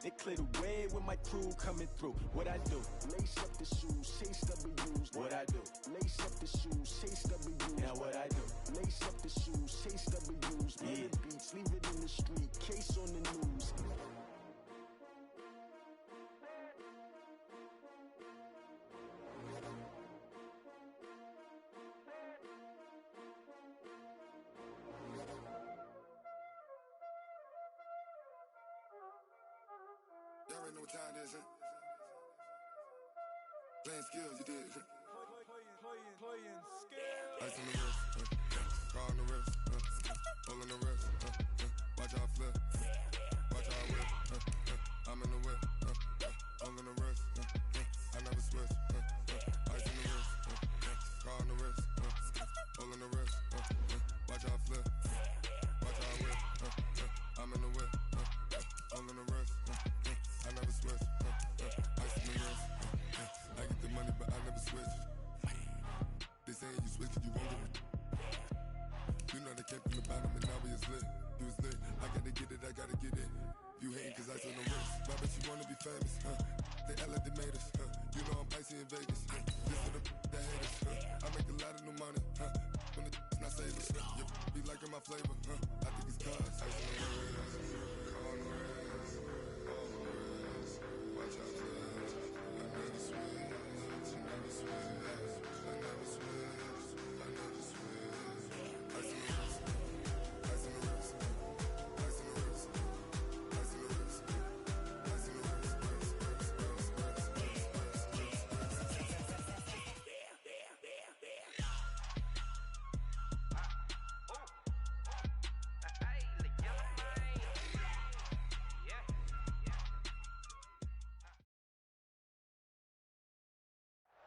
It clear the way with my crew coming through. What I do? Lace up the shoes, chase W's. What I do? Lace up the shoes, chase W's. Now what I do? Lace up the shoes, chase W's. Yeah. The beats, leave it in the street, case on the news. Y'all already know what time it is, huh? Playing skills, you did, huh? Playing skills. Ice on the wrist, car on the wrist, pull on the wrist, watch how I flip, watch how I whip, I'm in the whip, pull on the wrist, I never switch, ice on the wrist, car on the wrist, pull on the wrist, watch how I flip, watch how I whip, I'm in the whip, pull on the wrist, I never switch, ice on the wrist, I get the money but I never switch. They saying you switch 'cause you won't get it. You know they came from the bottom and now we is lit. You was lit, I gotta get it, I gotta get it. You hating 'cause ice on the wrist. Why bet you wanna be famous, huh? They act like they made us, huh? You know I'm icy in Vegas, huh? This for the that hate us, huh? I make a lot of new money, huh? When the not savers, huh? You be liking my flavor, huh? I think it's cause ice on the wrist, on the wrist, on the wrist. Watch out for this. I never switch, I never switch.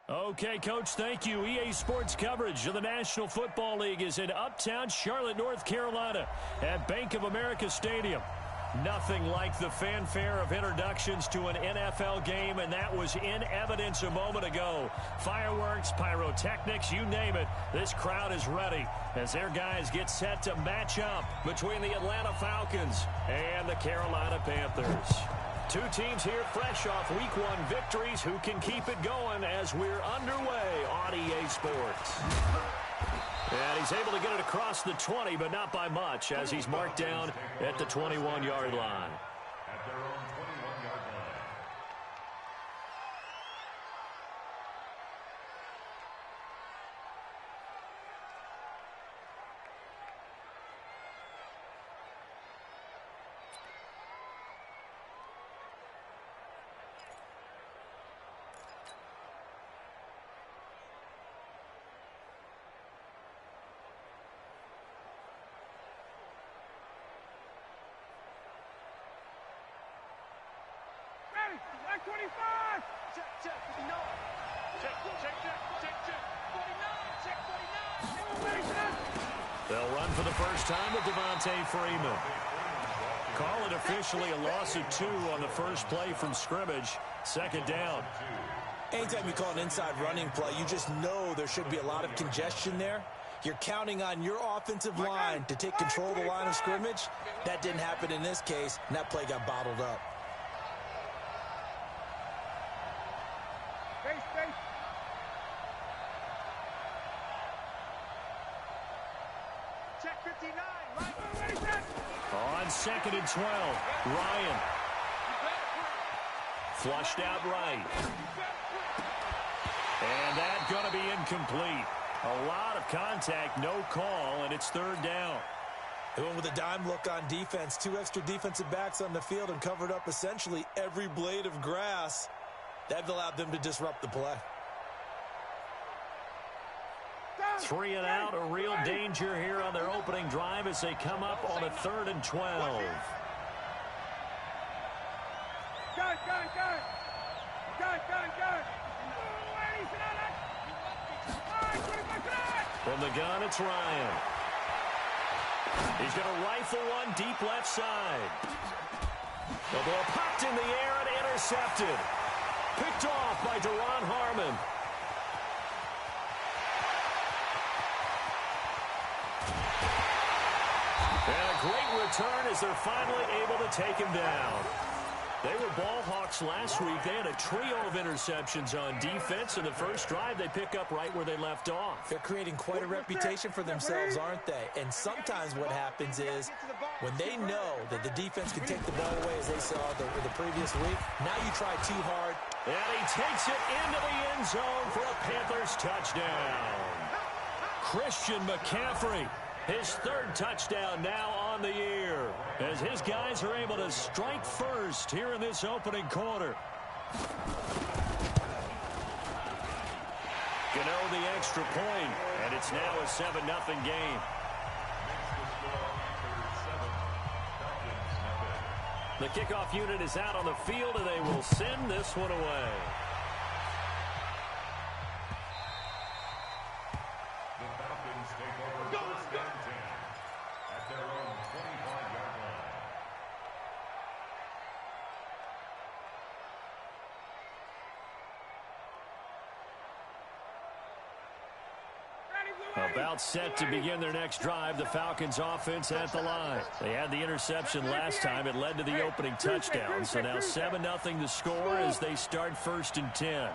Okay, Coach, thank you. EA Sports coverage of the National Football League is in uptown Charlotte, North Carolina at Bank of America Stadium. Nothing like the fanfare of introductions to an NFL game, and that was in evidence a moment ago. Fireworks, pyrotechnics, you name it. This crowd is ready as their guys get set to match up between the Atlanta Falcons and the Carolina Panthers. Two teams here fresh off Week 1 victories. Who can keep it going as we're underway on EA Sports? And he's able to get it across the 20, but not by much as he's marked down at the 21-yard line. At their own 21-yard line. Check 25! Check, 59! Check, 49! Check, 49! They'll run for the first time with Devontae Freeman. Call it officially a loss of 2 on the first play from scrimmage. Second down. Anytime you call an inside running play, you just know there should be a lot of congestion there. You're counting on your offensive line to take control of the line of scrimmage. That didn't happen in this case, and that play got bottled up. Check 59, right? On 2nd and 12, Ryan. Flushed out right. And that's going to be incomplete. A lot of contact, no call, and it's third down. They went with a dime look on defense. 2 extra defensive backs on the field and covered up essentially every blade of grass. That allowed them to disrupt the play. 3 and out, a real danger here on their opening drive as they come up on a 3rd and 12. Gun! From the gun, it's Ryan. He's going to rifle one deep left side. The ball popped in the air and intercepted. Picked off by Deron Harmon. And a great return as they're finally able to take him down. They were ball hawks last week. They had a trio of interceptions on defense. In the first drive, they pick up right where they left off. They're creating quite a reputation for themselves, aren't they? And sometimes what happens is when they know that the defense can take the ball away, as they saw the previous week, now you try too hard. And he takes it into the end zone for a Panthers touchdown. Christian McCaffrey, his third touchdown now on the year, as his guys are able to strike first here in this opening quarter. Gano the extra point, and it's now a 7-0 game. The kickoff unit is out on the field, and they will send this one away. The Falcons take over first and 10 at their own 25-yard line. About set to begin their next drive, the Falcons offense at the line. They had the interception last time. It led to the opening touchdown. So now 7-0 the score as they start first and 10.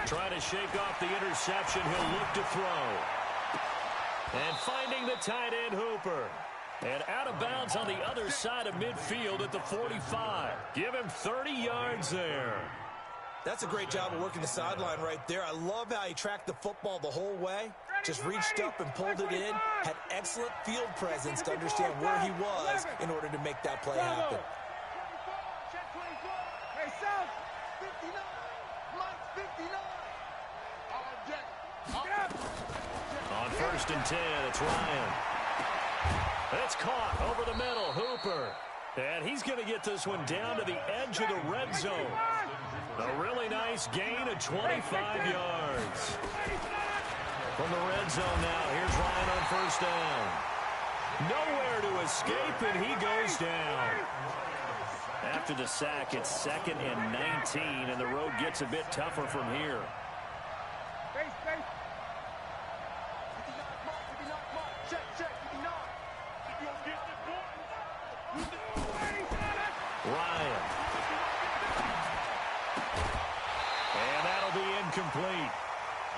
Trying to shake off the interception. He'll look to throw. And finding the tight end Hooper. And out of bounds on the other side of midfield at the 45. Give him 30 yards there. That's a great job of working the sideline right there. I love how he tracked the football the whole way. Just reached up and pulled it in. Had excellent field presence to understand where he was in order to make that play happen. Hey, South, 59. Mike's 59. On first and 10, it's Ryan. It's caught over the middle. Hooper. And he's going to get this one down to the edge of the red zone. A really nice gain of 25 yards. From the red zone now, here's Ryan on first down. Nowhere to escape, and he goes down. After the sack, it's 2nd and 19, and the road gets a bit tougher from here. Ryan. And that'll be incomplete.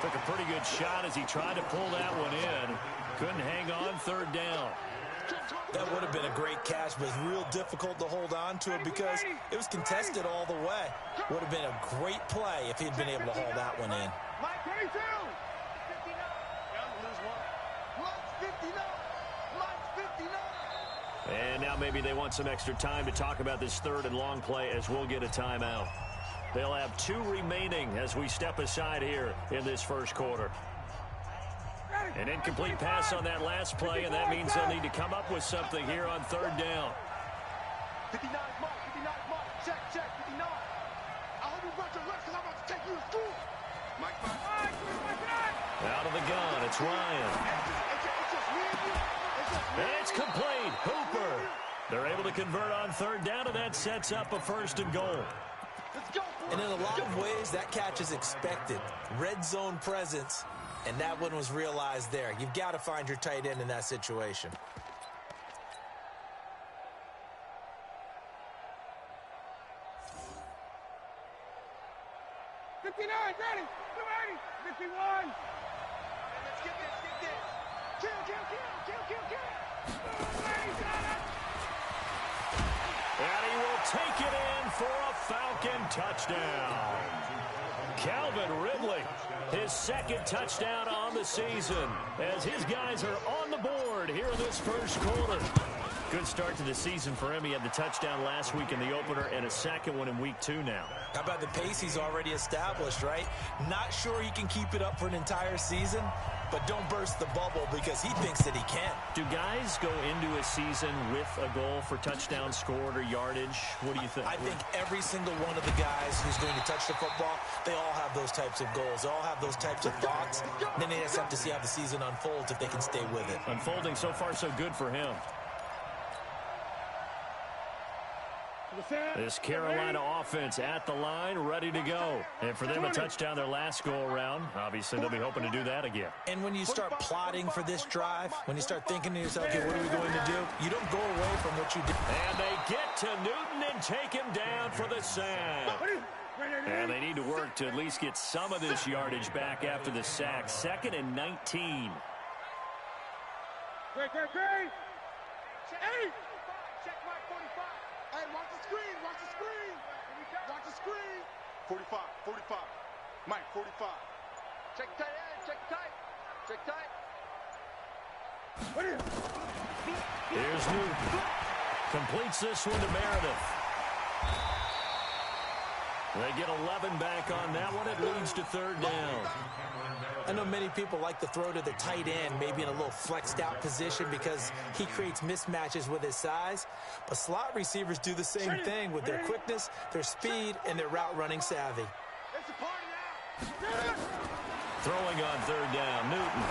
Took a pretty good shot as he tried to pull that one in. Couldn't hang on third down. That would have been a great catch, but it's real difficult to hold on to it because it was contested all the way. Would have been a great play if he'd been able to haul that one in. Mike 22. 59. Lose one. Mike's 59. Mike's 59. And now maybe they want some extra time to talk about this third and long play as we'll get a timeout. They'll have 2 remaining as we step aside here in this first quarter. An incomplete pass on that last play, and that means they'll need to come up with something here on third down. 59 Mike, 59 Mike, check, 59. I hope you brought your legs because I'm about to take you to school. Mike, Out of the gun, it's Ryan. And it's complete. Hooper. They're able to convert on third down, and that sets up a first and goal. And in a lot of ways, that catch is expected. Red zone presence, and that one was realized there. You've got to find your tight end in that situation. Ready? 51. Let's get this. Kill. And he will take it in for a Falcon touchdown. Calvin Ridley, his 2nd touchdown on the season, as his guys are on the board here in this first quarter. Good start to the season for him. He had the touchdown last week in the opener and a second one in week 2 now. How about the pace he's already established, right? Not sure he can keep it up for an entire season, but don't burst the bubble because he thinks that he can. Do guys go into a season with a goal for touchdown scored or yardage? What do you think? I think every single one of the guys who's going to touch the football, they all have those types of goals. They all have those types of thoughts. And then they just have to see how the season unfolds if they can stay with it. Unfolding so far so good for him. This Carolina offense at the line, ready to go. And for them, a touchdown their last go-around. Obviously, they'll be hoping to do that again. And when you start plotting for this drive, when you start thinking to yourself, okay, what are we going to do? You don't go away from what you did. And they get to Newton and take him down for the sack. And they need to work to at least get some of this yardage back after the sack. 2nd and 19. Great. Hey! Check my 45. Hey, watch the screen. Watch the screen. 45. Mike, 45. Check tight. Here's Newton. Completes this one to Meredith. They get 11 back on that one. It leads to 3rd down. I know many people like to throw to the tight end, maybe in a little flexed out position because he creates mismatches with his size. But slot receivers do the same thing with their quickness, their speed, and their route running savvy. Throwing on 3rd down, Newton.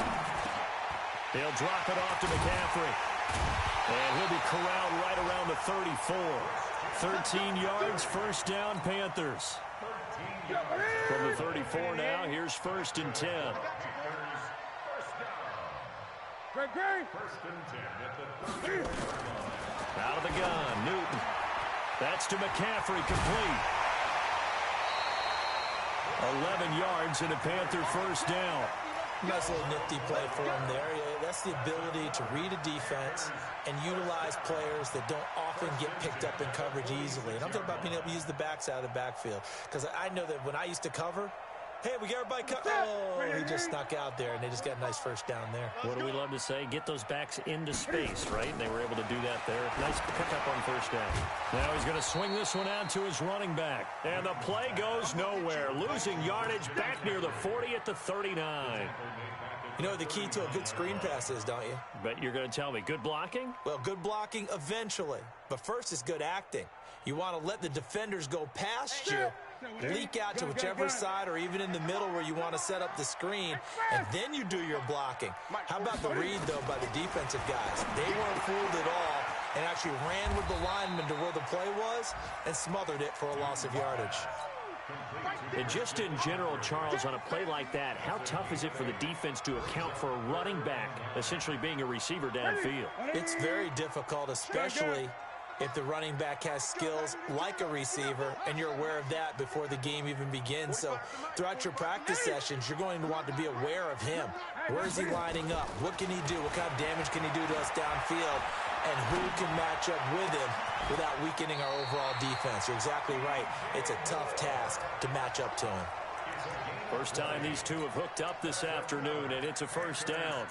He'll drop it off to McCaffrey. And he'll be corralled right around the 34. 13 yards, 1st down, Panthers. From the 34 now, here's 1st and 10. Out of the gun, Newton. That's to McCaffrey, complete. 11 yards and a Panther 1st down. Nice little nifty play for him there. That's the ability to read a defense and utilize players that don't often get picked up in coverage easily. And I'm talking about being able to use the backs out of the backfield. Because I know that when I used to cover, hey, we got everybody covered. Oh, he just snuck out there, and they just got a nice 1st down there. What do we love to say? Get those backs into space, right? And they were able to do that there. Nice pickup on 1st down. Now he's going to swing this one out to his running back. And the play goes nowhere. Losing yardage back near the 40 at the 39. You know what the key to a good screen pass is, don't you? But you're going to tell me, good blocking? Well, good blocking eventually. But first is good acting. You want to let the defenders go past you, leak out to whichever side or even in the middle where you want to set up the screen, and then you do your blocking. How about the read, though, by the defensive guys? They weren't fooled at all and actually ran with the lineman to where the play was and smothered it for a loss of yardage. And just in general, Charles, on a play like that, how tough is it for the defense to account for a running back essentially being a receiver downfield? It's very difficult, especially if the running back has skills like a receiver, and you're aware of that before the game even begins. So throughout your practice sessions, you're going to want to be aware of him. Where is he lining up? What can he do? What kind of damage can he do to us downfield? And who can match up with him without weakening our overall defense? You're exactly right. It's a tough task to match up to him. First time these two have hooked up this afternoon, and it's a 1st down.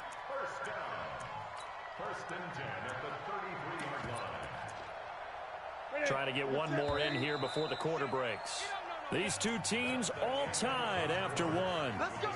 1st and 10 at the 33-yard line. Trying to get one more in here before the quarter breaks. These two teams all tied after one. Let's go.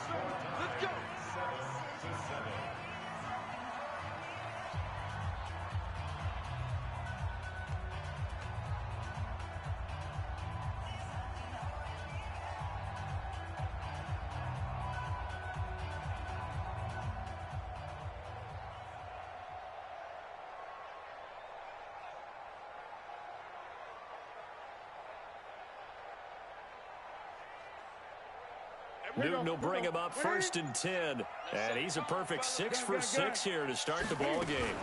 Newton will bring him up 1st and 10. And he's a perfect 6 for 6 here to start the ball game.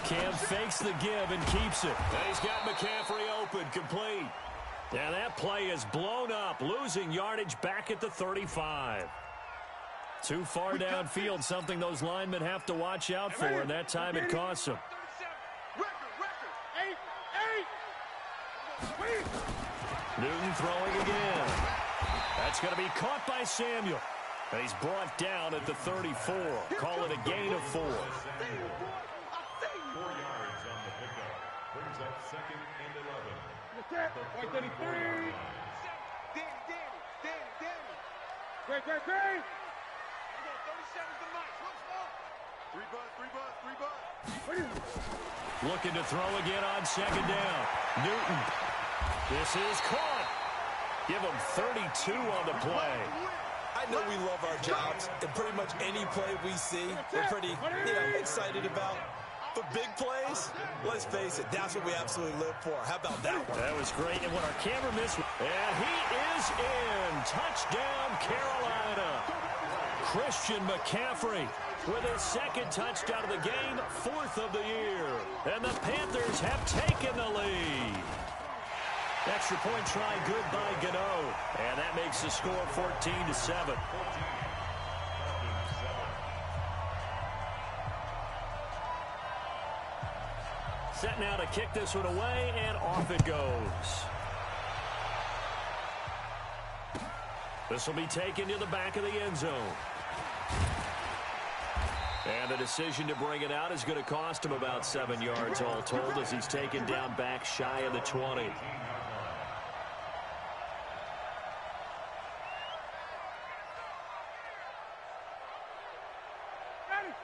Cam fakes the give and keeps it. And he's got McCaffrey open, complete. And that play is blown up, losing yardage back at the 35. Too far downfield, something those linemen have to watch out for, and that time it costs them. Newton throwing again. That's going to be caught by Samuel. And he's brought down at the 34. Call it a gain of 4. 4 yards on the pickup. Brings up 2nd and 11. 33. Danny. Great. 37's the max. Three bud. Looking to throw again on 2nd down. Newton. This is caught. Give him 32 on the play. I know we love our jobs, and pretty much any play we see, we're pretty excited about. for big plays? Let's face it, that's what we absolutely live for. How about that one? That was great. And what our camera missed, and he is in. Touchdown, Carolina. Christian McCaffrey with his second touchdown of the game, 4th of the year. And the Panthers have taken the lead. Extra point try good by Gano. And that makes the score 14-7. Set now to kick this one away, and off it goes. This will be taken to the back of the end zone. And the decision to bring it out is going to cost him about 7 yards all told as he's taken down back shy of the 20.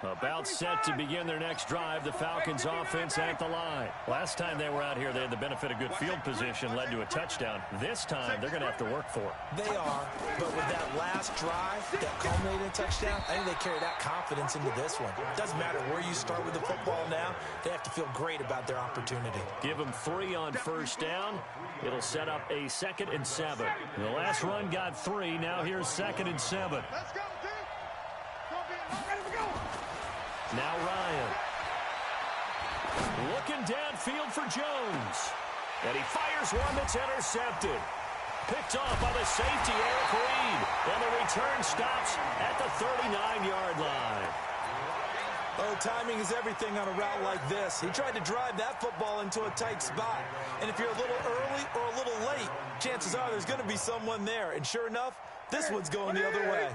About set to begin their next drive, the Falcons offense at the line. Last time they were out here, they had the benefit of good field position, led to a touchdown. This time, they're going to have to work for it. They are, but with that last drive that culminated in a touchdown, I think they carry that confidence into this one. It doesn't matter where you start with the football now, they have to feel great about their opportunity. Give them 3 on first down. It'll set up a 2nd and 7. The last run got 3. Now here's 2nd and 7. Let's go, team. Ready to go. Now Ryan. Looking downfield for Jones. And he fires one that's intercepted. Picked off by the safety, Eric Reed. And the return stops at the 39-yard line. Oh, timing is everything on a route like this. He tried to drive that football into a tight spot. And if you're a little early or a little late, chances are there's going to be someone there. And sure enough, this one's going the other way.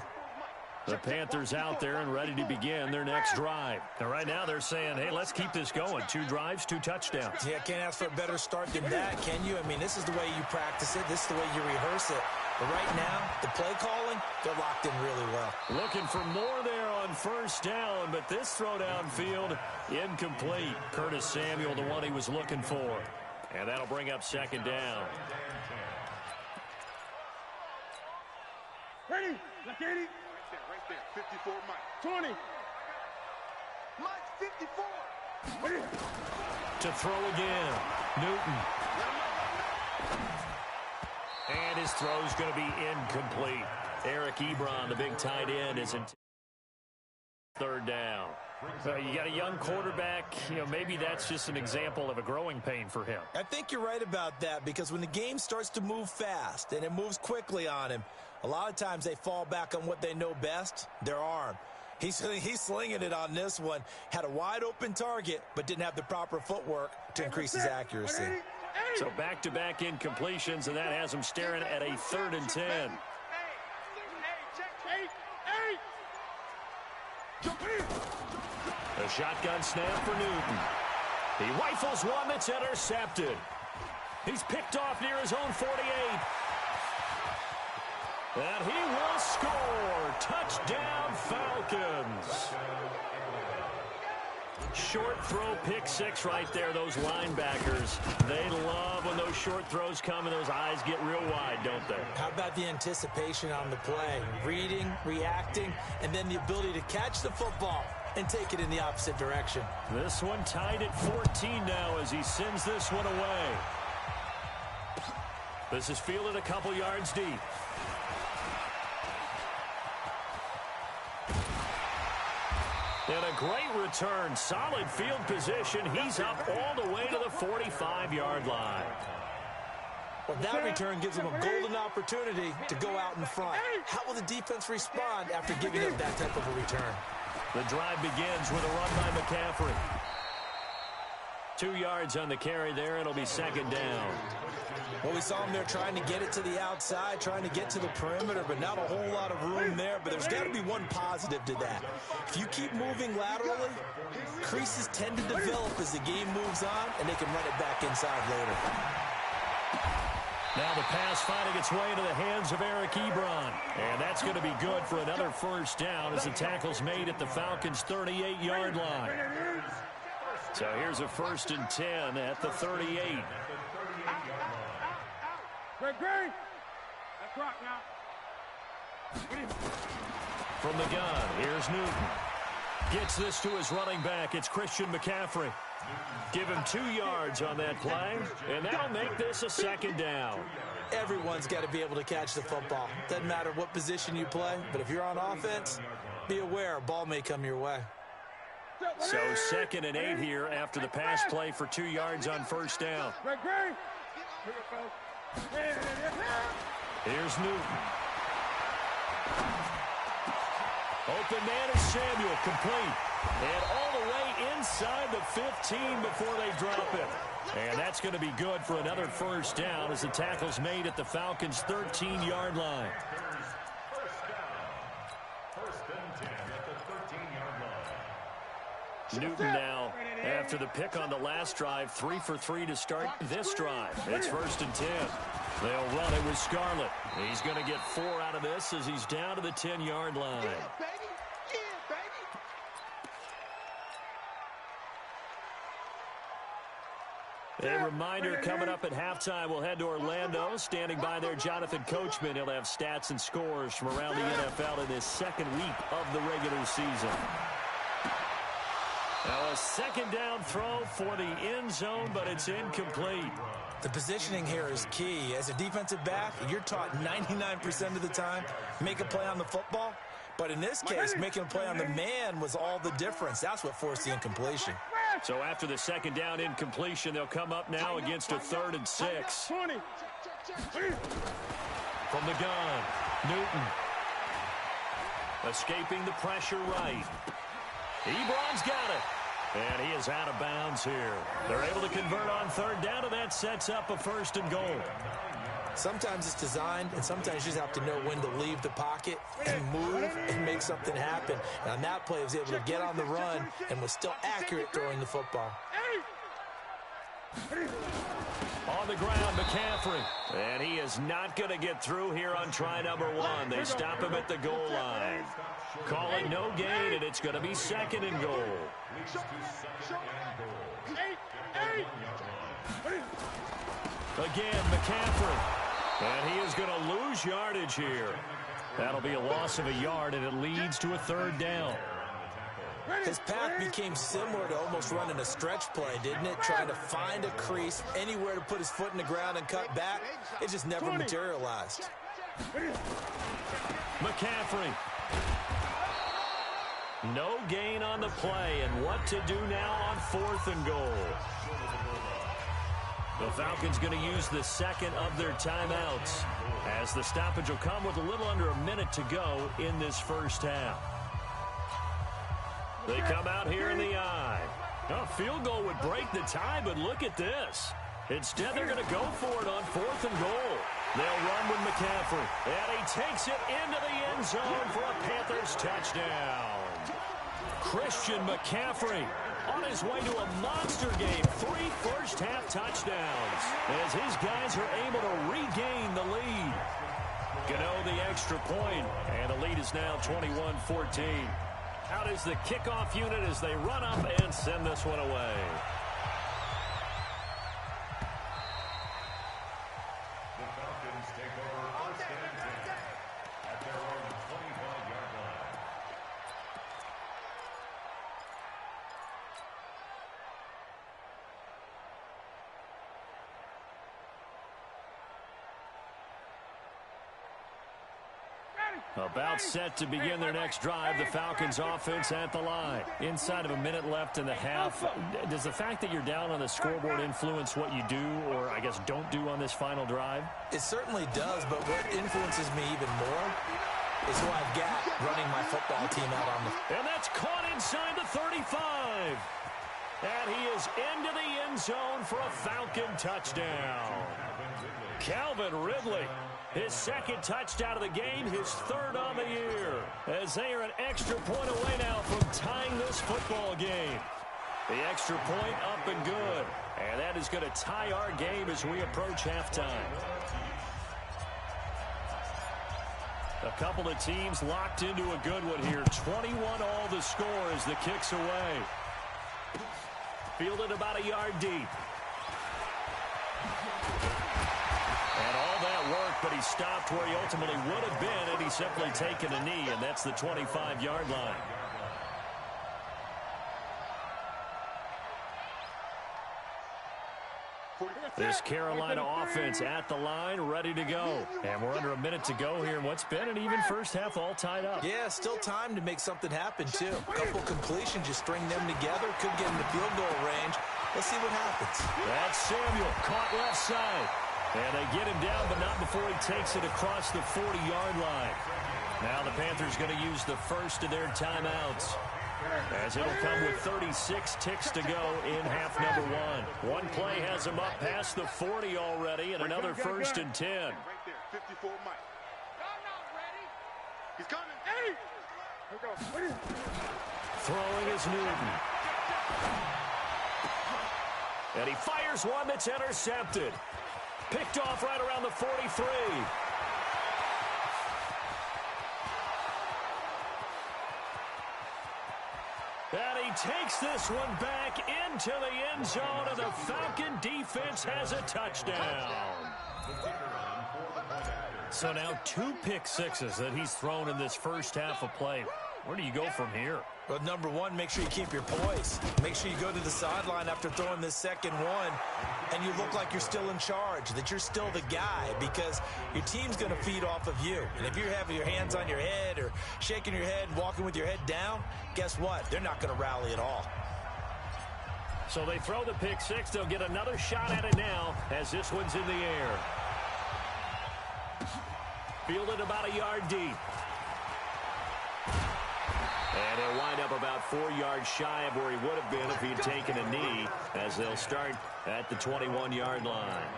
The Panthers out there and ready to begin their next drive. And right now they're saying, hey, let's keep this going. 2 drives, 2 touchdowns. Yeah, can't ask for a better start than that, can you? I mean, this is the way you practice it. This is the way you rehearse it. But right now, the play calling, they're locked in really well. Looking for more there on first down, but this throw downfield, incomplete. Curtis Samuel, the one he was looking for. And that'll bring up 2nd down. Ready? Look at it. Right there, 54 Mike. 20. Mike, 54. To throw again, Newton. And his throw's going to be incomplete. Eric Ebron, the big tight end, is in 3rd down. So you got a young quarterback. You know, maybe that's just an example of a growing pain for him. I think you're right about that because when the game starts to move fast and it moves quickly on him, a lot of times they fall back on what they know best, their arm. He's slinging it on this one. Had a wide-open target, but didn't have the proper footwork to increase his accuracy. So back-to-back incompletions, and that has him staring at a 3rd and 10. A shotgun snap for Newton. He rifles one that's intercepted. He's picked off near his own 48. And he will score. Touchdown, Falcons. Short throw, pick 6 right there. Those linebackers, they love when those short throws come and those eyes get real wide, don't they? How about the anticipation on the play? Reading, reacting, and then the ability to catch the football and take it in the opposite direction. This one tied at 14 now as he sends this one away. This is fielded a couple yards deep. And a great return. Solid field position. He's up all the way to the 45-yard line. Well, that return gives him a golden opportunity to go out in front. How will the defense respond after giving up that type of a return? The drive begins with a run by McCaffrey. 2 yards on the carry there. It'll be 2nd down. Well, we saw him there trying to get it to the outside, trying to get to the perimeter, but not a whole lot of room there. But there's got to be one positive to that. If you keep moving laterally, creases tend to develop as the game moves on, and they can run it back inside later. Now the pass finding its way into the hands of Eric Ebron. And that's going to be good for another first down as the tackle's made at the Falcons' 38-yard line. So here's a 1st and 10 at the 38. Great. That's rock now. From the gun, here's Newton. Gets this to his running back. It's Christian McCaffrey. Give him 2 yards on that play, and that'll make this a second down. Everyone's got to be able to catch the football. Doesn't matter what position you play, but if you're on offense, be aware a ball may come your way. So 2nd and 8 here after the pass play for 2 yards on first down. Here's Newton. Open man is Samuel, complete. And all the way inside the 15 before they drop it. And that's going to be good for another first down as the tackle's made at the Falcons' 13-yard line. First and 10 at the 13-yard line. Newton now, after the pick on the last drive, 3 for 3 to start this drive. It's 1st and 10. They'll run it with Scarlett. He's going to get 4 out of this as he's down to the 10-yard line. A reminder, coming up at halftime, we'll head to Orlando. Standing by there, Jonathan Coachman. He'll have stats and scores from around the NFL in this second week of the regular season. Now a second down throw for the end zone, but it's incomplete. The positioning here is key. As a defensive back, you're taught 99% of the time, make a play on the football. But in this case, making a play on the man was all the difference. That's what forced the incompletion. So after the second down incompletion, they'll come up now against a 3rd and 6. From the gun, Newton. Escaping the pressure right. Ebron's got it. And he is out of bounds here. They're able to convert on 3rd down, and that sets up a 1st and goal. Sometimes it's designed, and sometimes you just have to know when to leave the pocket and move and make something happen. And on that play, he was able to get on the run and was still accurate throwing the football. On the ground, McCaffrey. And he is not going to get through here on try number 1. They stop him at the goal line. Call it no gain, and it's going to be 2nd and goal. Again, McCaffrey. And he is going to lose yardage here. That'll be a loss of a yard, and it leads to a 3rd down. His path became similar to almost running a stretch play, didn't it? Trying to find a crease, anywhere to put his foot in the ground and cut back. It just never materialized. McCaffrey. No gain on the play, and what to do now on 4th and goal. The Falcons going to use the 2nd of their timeouts as the stoppage will come with a little under a minute to go in this first half. They come out here in the eye. A field goal would break the tie, but look at this. Instead, they're going to go for it on 4th and goal. They'll run with McCaffrey, and he takes it into the end zone for a Panthers touchdown. Christian McCaffrey on his way to a monster game. 3 first-half touchdowns as his guys are able to regain the lead. Gano the extra point, and the lead is now 21-14. Out is the kickoff unit as they run up and send this one away. The Falcons take over 1st and 10 at their own 25-yard line. About set to begin their next drive, the Falcons offense at the line. Inside of a minute left in the half. Does the fact that you're down on the scoreboard influence what you do, or I guess don't do on this final drive? It certainly does, but what influences me even more is who I've got running my football team out on the... And that's caught inside the 35. And he is into the end zone for a Falcon touchdown. Calvin Ridley. His 2nd touchdown of the game, his 3rd on the year. As they are an extra point away now from tying this football game. The extra point up and good. And that is going to tie our game as we approach halftime. A couple of teams locked into a good one here. 21 all the score as the kick's away. Fielded about a yard deep. And all that work, but he stopped where he ultimately would have been, and he's simply taken a knee, and that's the 25-yard line. This Carolina offense at the line, ready to go. And we're under a minute to go here in what's been an even first half, all tied up. Yeah, still time to make something happen, too. A couple completions, you string them together, could get into field goal range. Let's see what happens. That's Samuel, caught left side. And they get him down, but not before he takes it across the 40-yard line. Now the Panthers going to use the first of their timeouts, as it'll come with 36 ticks to go in half number one. One play has him up past the 40 already, and another 1st and 10. Right there, 54 Mike. He's coming. Eddie! Here we go. Throwing is Newton. And he fires one that's intercepted. Picked off right around the 43. And he takes this one back into the end zone, and the Falcon defense has a touchdown. So now 2 pick sixes that he's thrown in this first half of play. Where do you go from here? Well, number one, make sure you keep your poise. Make sure you go to the sideline after throwing this second one, and you look like you're still in charge, that you're still the guy, because your team's going to feed off of you. And if you're having your hands on your head or shaking your head and walking with your head down, guess what? They're not going to rally at all. So they throw the pick six. They'll get another shot at it now as this one's in the air. Fielded about a yard deep. And he'll wind up about 4 yards shy of where he would have been if he had taken a knee, as they'll start at the 21-yard line.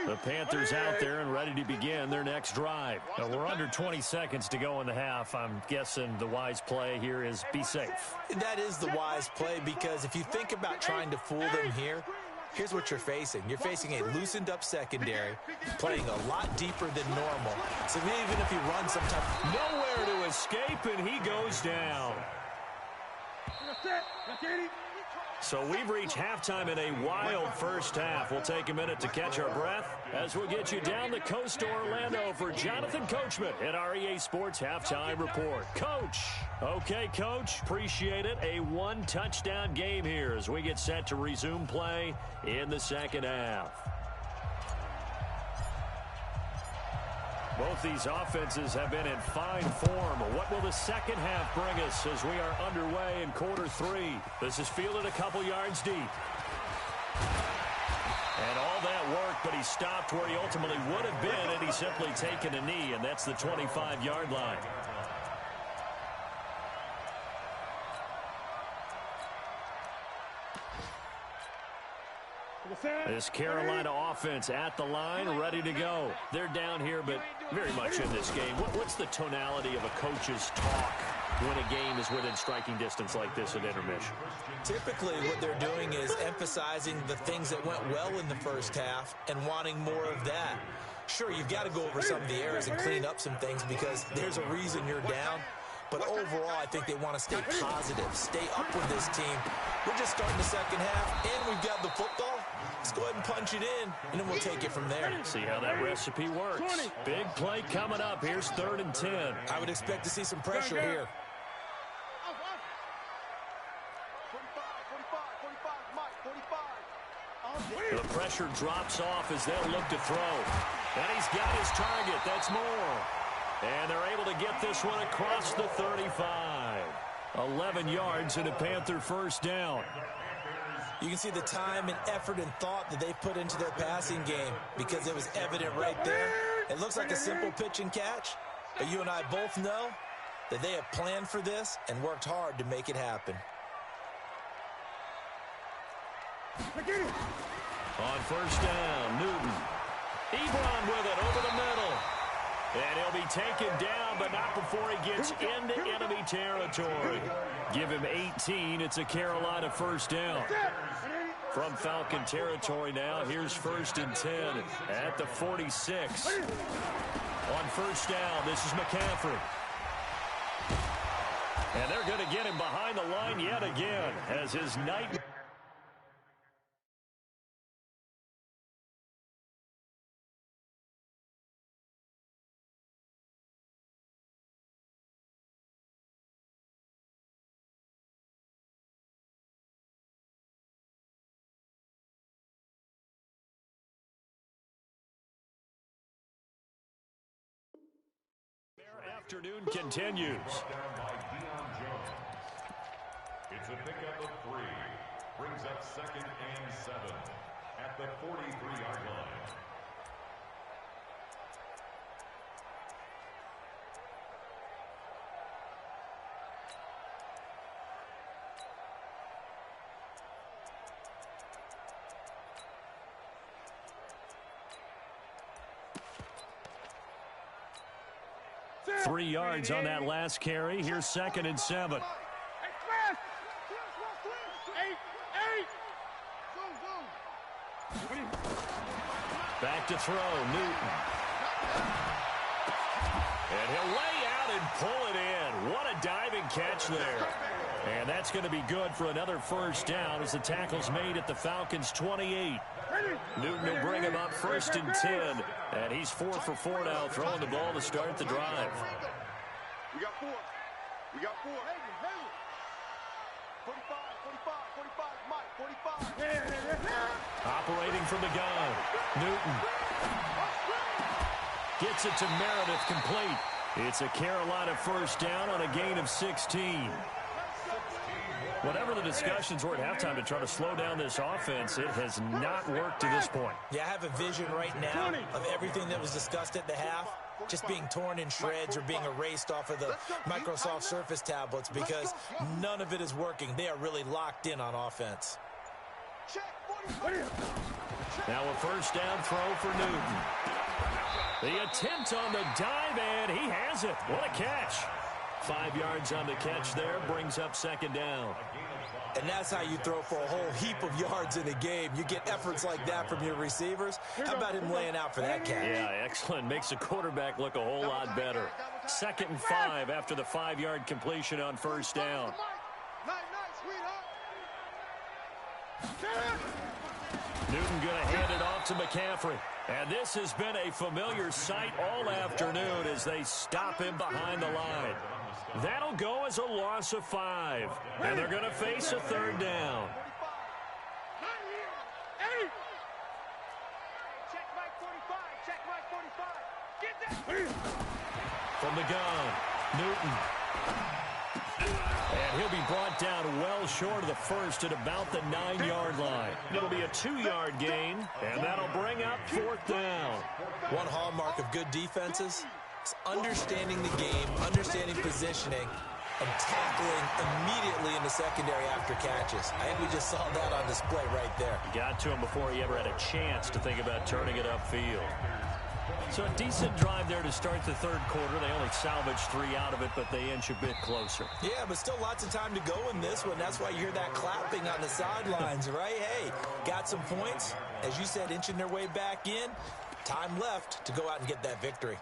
The Panthers out there and ready to begin their next drive. Now, we're under 20 seconds to go in the half. I'm guessing the wise play here is be safe. That is the wise play, because if you think about trying to fool them here, here's what you're facing. You're facing a loosened up secondary, playing a lot deeper than normal. So even if you run some type of... Nowhere to escape, and he goes down. So we've reached halftime in a wild first half. We'll take a minute to catch our breath as we'll get you down the coast to Orlando for Jonathan Coachman at our EA Sports Halftime Report. Coach. Okay, Coach. Appreciate it. A 1-touchdown game here as we get set to resume play in the second half. Both these offenses have been in fine form. What will the second half bring us as we are underway in quarter 3? This is fielded a couple yards deep. And all that work, but he stopped where he ultimately would have been had he simply taken a knee, and that's the 25-yard line. This Carolina offense at the line, ready to go. They're down here, but very much in this game. What's the tonality of a coach's talk when a game is within striking distance like this at intermission? Typically, what they're doing is emphasizing the things that went well in the first half and wanting more of that. Sure, you've got to go over some of the errors and clean up some things because there's a reason you're down. But overall, I think they want to stay positive, stay up with this team. We're just starting the second half, and we've got the football. Let's go ahead and punch it in, and then we'll take it from there. See how that recipe works. Big play coming up. Here's 3rd and 10. I would expect to see some pressure here. 45. The pressure drops off as they'll look to throw. And he's got his target. That's Moore. And they're able to get this one across the 35. 11 yards and a Panther first down. You can see the time and effort and thought that they put into their passing game because it was evident right there. It looks like a simple pitch and catch, but you and I both know that they have planned for this and worked hard to make it happen. On first down, Newton. Ebron with it over the middle. And he'll be taken down, but not before he gets into enemy territory. Give him 18. It's a Carolina first down. From Falcon territory now, here's 1st and 10 at the 46. On first down, this is McCaffrey. And they're going to get him behind the line yet again as his night... afternoon continues. It's a pickup of 3. Brings up 2nd and 7 at the 43-yard line. Three yards on that last carry. Here's 2nd and 7. Back to throw, Newton. And he'll lay out and pull it in. What a diving catch there. And that's going to be good for another first down as the tackle's made at the Falcons' 28. Newton will bring him up 1st and 10. And he's 4 for 4 now, throwing the ball to start the drive. We got 4. We got 4. 45, 45, Mike, 45. Operating from the gun. Newton gets it to Meredith, complete. It's a Carolina first down on a gain of 16. Whatever the discussions were at halftime to try to slow down this offense, it has not worked to this point. Yeah, I have a vision right now of everything that was discussed at the half just being torn in shreds or being erased off of the Microsoft Surface tablets because none of it is working. They are really locked in on offense. Now a first down throw for Newton. The attempt on the dive, and he has it. What a catch. 5 yards on the catch there, brings up 2nd down. And that's how you throw for a whole heap of yards in a game. You get efforts like that from your receivers. How about him laying out for that catch? Yeah, excellent. Makes the quarterback look a whole lot better. 2nd and 5 after the 5-yard completion on first down. Newton going to hand it off to McCaffrey. And this has been a familiar sight all afternoon as they stop him behind the line. That'll go as a loss of 5. And they're going to face a 3rd down. From the gun, Newton. And he'll be brought down well short of the first at about the 9-yard line. It'll be a 2-yard gain, and that'll bring up 4th down. One hallmark of good defenses is understanding the game, understanding positioning, and tackling immediately in the secondary after catches. I think we just saw that on display right there. Got to him before he ever had a chance to think about turning it upfield. So a decent drive there to start the 3rd quarter. They only salvaged 3 out of it, but they inch a bit closer. Yeah, but still lots of time to go in this one. That's why you hear that clapping on the sidelines, right? Hey, got some points. As you said, inching their way back in. Time left to go out and get that victory.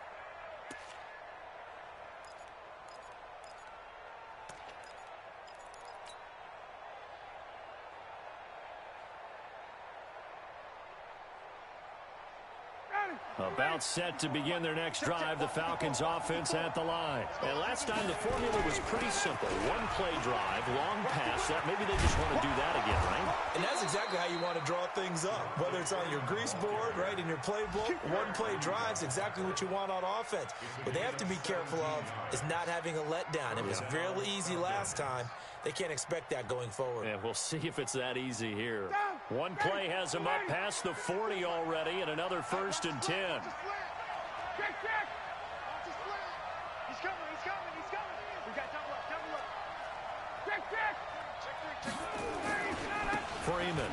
About set to begin their next drive, the Falcons offense at the line. And last time the formula was pretty simple. One play drive, long pass. Maybe they just want to do that again, right? And that's exactly how you want to draw things up. Whether it's on your grease board, right, in your playbook, one play drive's exactly what you want on offense. What they have to be careful of is not having a letdown. It was real easy last time. They can't expect that going forward. Yeah, we'll see if it's that easy here. One play has him up past the 40 already, and another 1st and 10. He's coming. We got double up. Freeman.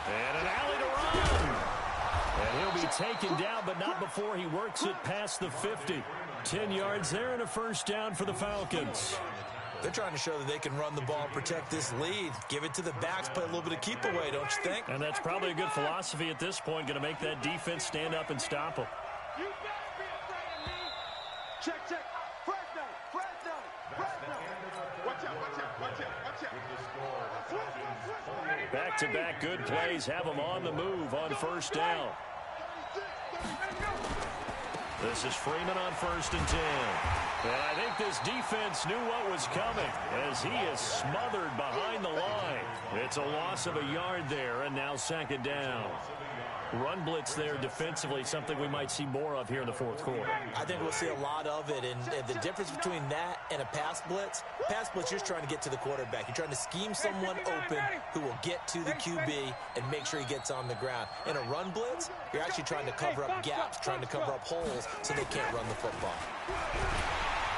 And an alley to run. And he'll be taken down, but not before he works it past the 50. 10 yards there and a first down for the Falcons. They're trying to show that they can run the ball, protect this lead, give it to the backs, play a little bit of keep away, don't you think? And that's probably a good philosophy at this point, going to make that defense stand up and stop them. You better be afraid of me. Check. Fresno. Watch out. Back-to-back good plays have them on the move on first down. This is Freeman on 1st and 10. And I think this defense knew what was coming as he is smothered behind the line. It's a loss of a yard there, and now second down. Run blitz there defensively, something we might see more of here in the fourth quarter. I think we'll see a lot of it, and the difference between that and a pass blitz, you're trying to get to the quarterback. You're trying to scheme someone open who will get to the QB and make sure he gets on the ground. In a run blitz, you're actually trying to cover up gaps, trying to cover up holes so they can't run the football.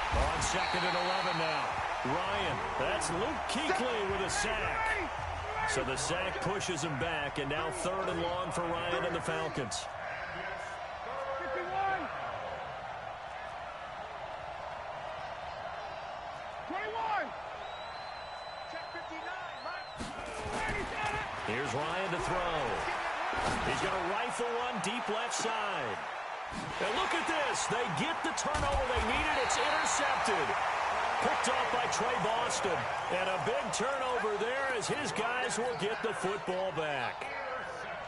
On second and 11 now. Ryan, that's Luke Kuechly with a sack. So the sack pushes him back, and now third and long for Ryan and the Falcons. 51. 21. Check 59, Mike. Here's Ryan to throw. He's going to rifle one deep left side. And look at this. They get the turnover they needed. It's intercepted. Picked off by Trey Boston. And a big turnover there as his guys will get the football back.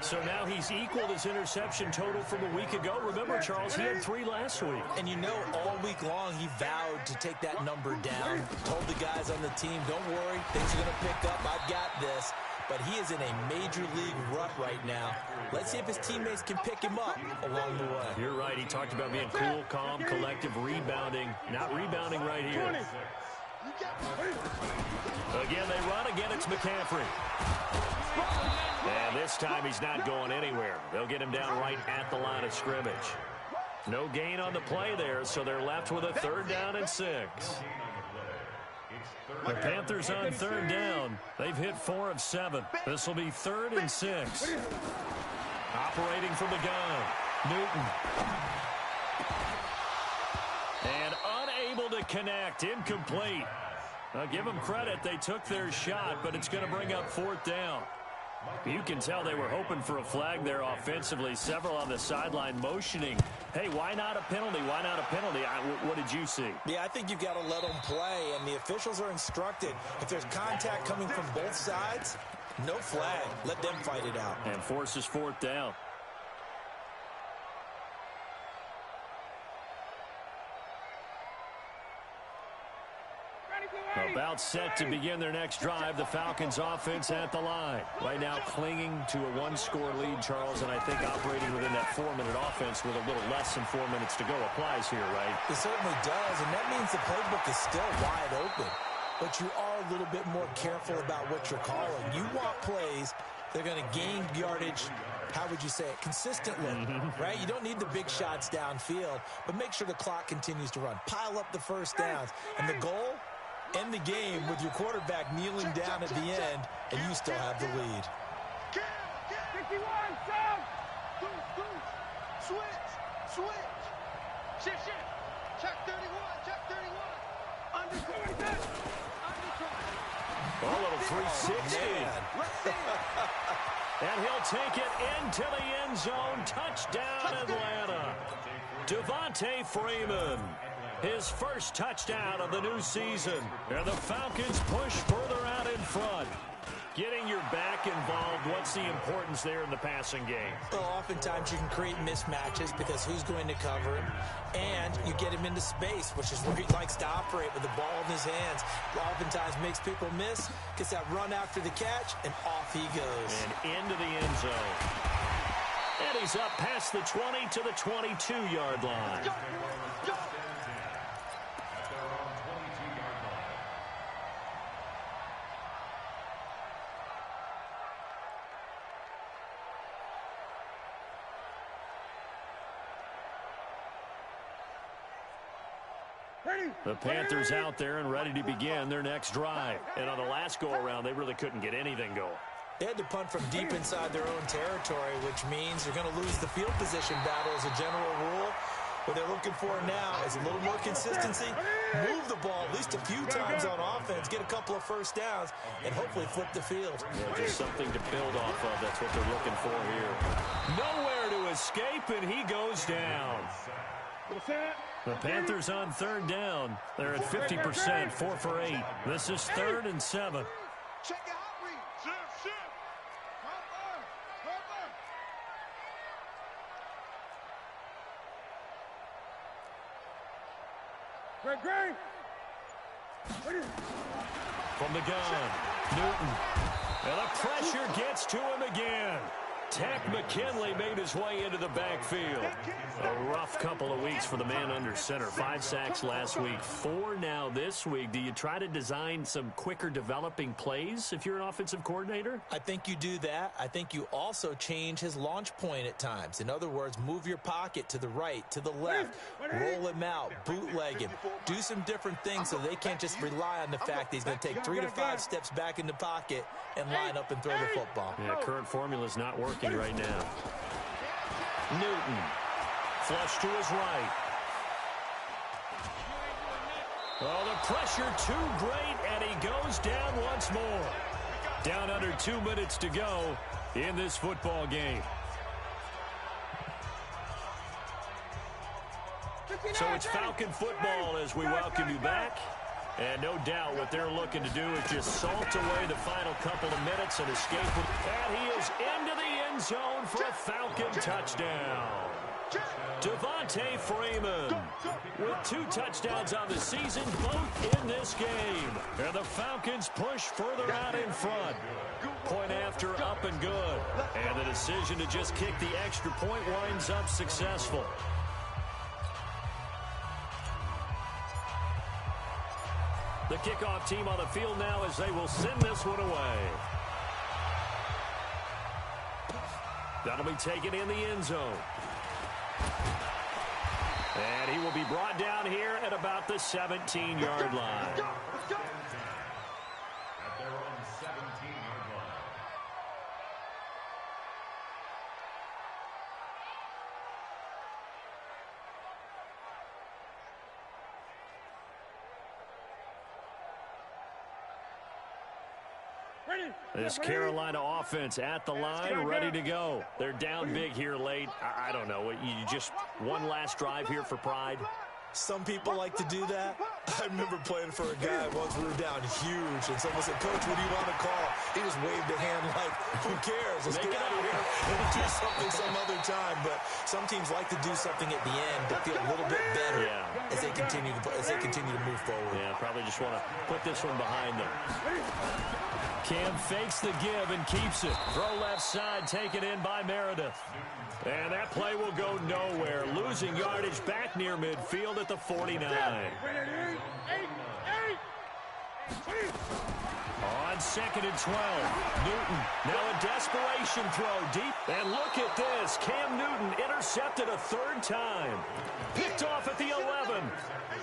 So now he's equaled his interception total from a week ago. Remember, Charles, he had 3 last week. And you know, all week long he vowed to take that number down. Told the guys on the team, don't worry, things are going to pick up. I've got this. But he is in a major league rut right now. Let's see if his teammates can pick him up along the way. You're right. He talked about being cool, calm, collective, rebounding. Not rebounding right here. Again, they run. Again, it's McCaffrey. And this time he's not going anywhere. They'll get him down right at the line of scrimmage. No gain on the play there, so they're left with a 3rd down and 6. The Panthers on 3rd down. They've hit 4 of 7. This will be 3rd and 6. Operating from the gun, Newton. And unable to connect, incomplete. I'll give them credit. They took their shot, but it's going to bring up 4th down. You can tell they were hoping for a flag there offensively. Several on the sideline motioning. Hey, why not a penalty? Why not a penalty? What did you see? Yeah, I think you've got to let them play, and the officials are instructed. If there's contact coming from both sides, no flag. Let them fight it out. And forces 4th down. About set to begin their next drive. The Falcons offense at the line. Right now clinging to a 1-score lead, Charles, and I think operating within that 4-minute offense with a little less than 4 minutes to go applies here, right? It certainly does, and that means the playbook is still wide open. But you are a little bit more careful about what you're calling. You want plays that are going to gain yardage, how would you say it, consistently, right? You don't need the big shots downfield, but make sure the clock continues to run. Pile up the first downs, and the goal, end the game with your quarterback kneeling down at the end, and you still have the lead. 51, sub. Switch. Shift. Check 31. Under. A little 360. And he'll take it into the end zone. Touchdown, Atlanta. Devontae Freeman. His first touchdown of the new season. And the Falcons push further out in front. Getting your back involved, what's the importance there in the passing game? Well, oftentimes you can create mismatches because who's going to cover him, and you get him into space, which is where he likes to operate with the ball in his hands. Oftentimes makes people miss, gets that run after the catch, and off he goes. And into the end zone. And he's up past the 20 to the 22-yard line. Go. The Panthers out there and ready to begin their next drive. And on the last go-around, they really couldn't get anything going. They had to punt from deep inside their own territory, which means they're going to lose the field position battle as a general rule. What they're looking for now is a little more consistency, move the ball at least a few times on offense, get a couple of first downs, and hopefully flip the field. Yeah, just something to build off of. That's what they're looking for here. Nowhere to escape, and he goes down. The Panthers on 3rd down. They're at 50%, 4 for 8. This is 3rd and 7. Check your hot read. Shift. From the gun, Newton. And the pressure gets to him again. Tech McKinley made his way into the backfield. A rough couple of weeks for the man under center. 5 sacks last week, 4 now this week. Do you try to design some quicker developing plays if you're an offensive coordinator? I think you do that. I think you also change his launch point at times. In other words, move your pocket to the right, to the left, roll him out, bootleg him. Do some different things so they can't just rely on the fact that he's going to take 3 to 5 steps back in the pocket and line up and throw the football. Yeah, current formula is not working right now. Newton, flush to his right. Oh, the pressure too great, and he goes down once more. Down under 2 minutes to go in this football game. So it's Falcon football as we welcome you back. And no doubt what they're looking to do is just salt away the final couple of minutes and escape. And he is into the end zone for a Falcon touchdown. Devontae Freeman with 2 touchdowns on the season, both in this game. And the Falcons push further out in front. Point after, up and good. And the decision to just kick the extra point winds up successful. The kickoff team on the field now as they will send this one away. That'll be taken in the end zone. And he will be brought down here at about the 17-yard line. At their own 17-yard line. This Carolina offense at the line, ready to go. They're down big here late. I don't know. You just one last drive here for pride? Some people like to do that. I remember playing for a guy once we were down huge, and someone said, "Coach, what do you want to call?" He just waved a hand like, "Who cares? Let's get out of here and do something some other time." But some teams like to do something at the end to feel a little bit better as they continue to move forward. Yeah, probably just want to put this one behind them. Cam fakes the give and keeps it. Throw left side, taken in by Meredith. And that play will go nowhere. Losing yardage back near midfield at the 49. On 2nd and 12. Newton, now a desperation throw deep. And look at this. Cam Newton intercepted a 3rd time. Picked off at the 11.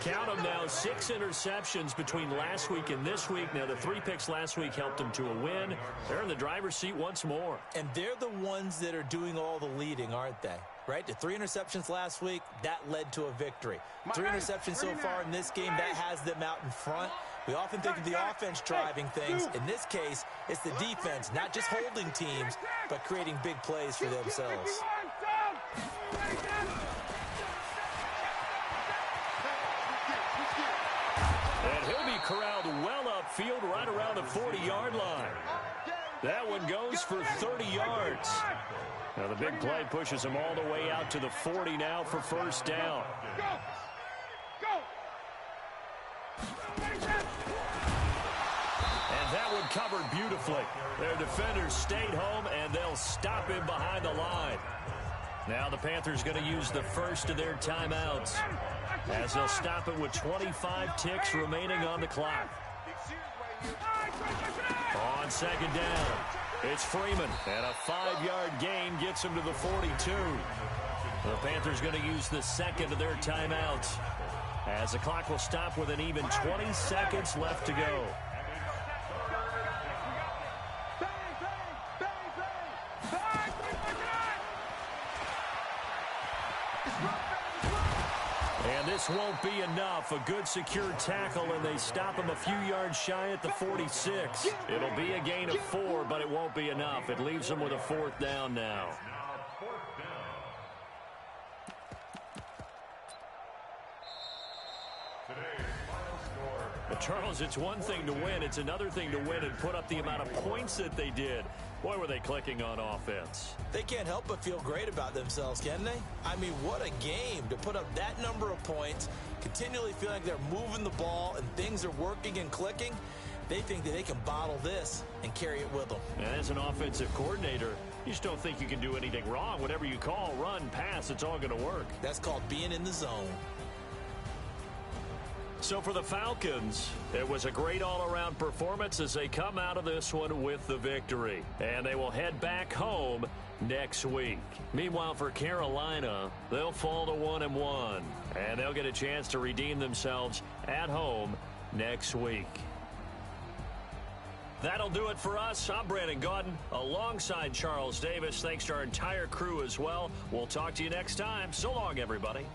Count them now, 6 interceptions between last week and this week. Now, the 3 picks last week helped them to a win. They're in the driver's seat once more. And they're the ones that are doing all the leading, aren't they? Right? The 3 interceptions last week, that led to a victory. 3 interceptions so far in this game, that has them out in front. We often think of the offense driving things. In this case, it's the defense, not just holding teams, but creating big plays for themselves. And he'll be corralled well upfield right around the 40-yard line. That one goes for 30 yards. Now the big play pushes him all the way out to the 40 now for 1st down. And that one covered beautifully. Their defenders stayed home, and they'll stop him behind the line. Now the Panthers going to use the first of their timeouts, as they'll stop it with 25 ticks remaining on the clock. On 2nd down, it's Freeman, and a 5-yard gain gets him to the 42. The Panthers going to use the 2nd of their timeouts, as the clock will stop with an even 20 seconds left to go. And this won't be enough. A good secure tackle, and they stop him a few yards shy at the 46. It'll be a gain of 4, but it won't be enough. It leaves them with a 4th down now. But Charles, it's one thing to win. It's another thing to win and put up the amount of points that they did. Boy, were they clicking on offense. They can't help but feel great about themselves, can they? I mean, what a game to put up that number of points, continually feel like they're moving the ball and things are working and clicking. They think that they can bottle this and carry it with them. And as an offensive coordinator, you just don't think you can do anything wrong. Whatever you call, run, pass, it's all going to work. That's called being in the zone. So for the Falcons, it was a great all-around performance as they come out of this one with the victory. And they will head back home next week. Meanwhile, for Carolina, they'll fall to 1-1. And they'll get a chance to redeem themselves at home next week. That'll do it for us. I'm Brandon Gaudin alongside Charles Davis. Thanks to our entire crew as well. We'll talk to you next time. So long, everybody.